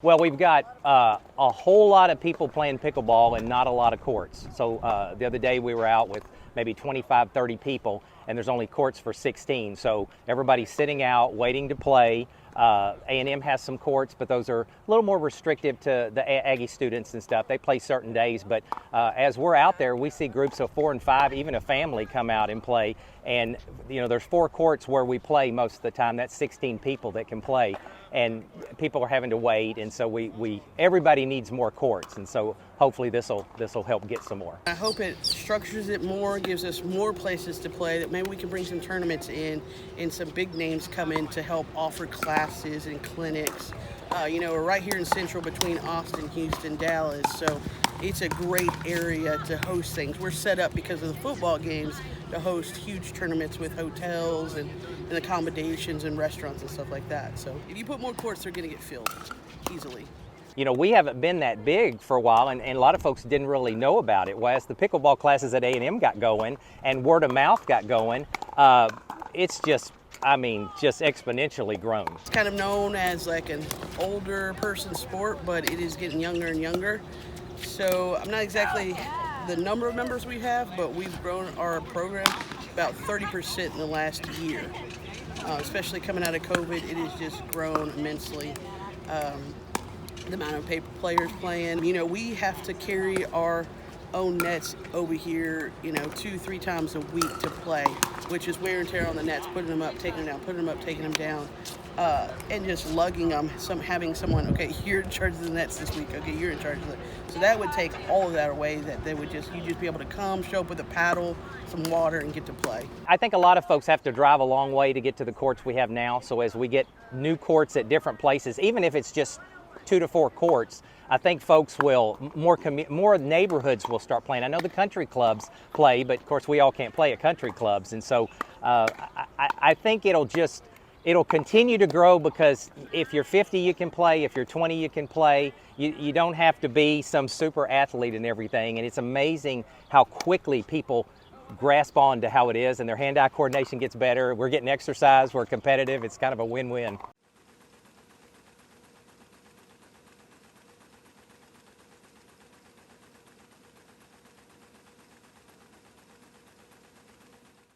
Well, we've got a whole lot of people playing pickleball and not a lot of courts. So the other day we were out with maybe 25, 30 people, and there's only courts for 16. So everybody's sitting out waiting to play. A&M has some courts, but those are a little more restrictive to the Aggie students and stuff. They play certain days, but as we're out there, we see groups of 4 and 5, even a family come out and play. And you know, there's 4 courts where we play most of the time. That's 16 people that can play, and people are having to wait. And so everybody needs more courts, and so hopefully this will help get some more. I hope it structures it more, gives us more places to play, that maybe we can bring some tournaments in and some big names come in to help offer classes and clinics. You know, we're right here in Central between Austin, Houston, Dallas, so it's a great area to host things. We're set up because of the football games to host huge tournaments with hotels and accommodations and restaurants and stuff like that. So if you put more courts, they're going to get filled easily. You know, we haven't been that big for a while, and a lot of folks didn't really know about it. Well, as the pickleball classes at A&M got going and word of mouth got going, it's just exponentially grown. It's kind of known as like an older person sport, but it is getting younger and younger. So I'm not exactly the number of members we have, but we've grown our program about 30% in the last year. Especially coming out of COVID, it has just grown immensely. The amount of paper players playing. You know, we have to carry our own nets over here, you know, 2-3 times a week to play, which is wear and tear on the nets, putting them up, taking them down, putting them up, taking them down, and just lugging them, having someone, okay, you're in charge of the nets this week, okay, you're in charge of it. So that would take all of that away, that you'd just be able to come, show up with a paddle, some water, and get to play. I think a lot of folks have to drive a long way to get to the courts we have now, so as we get new courts at different places, even if it's just 2 to 4 courts, I think folks will, more neighborhoods will start playing. I know the country clubs play, but of course we all can't play at country clubs. And so I think it'll continue to grow, because if you're 50, you can play. If you're 20, you can play. You don't have to be some super athlete and everything. And it's amazing how quickly people grasp on to how it is, and their hand-eye coordination gets better. We're getting exercise, we're competitive. It's kind of a win-win.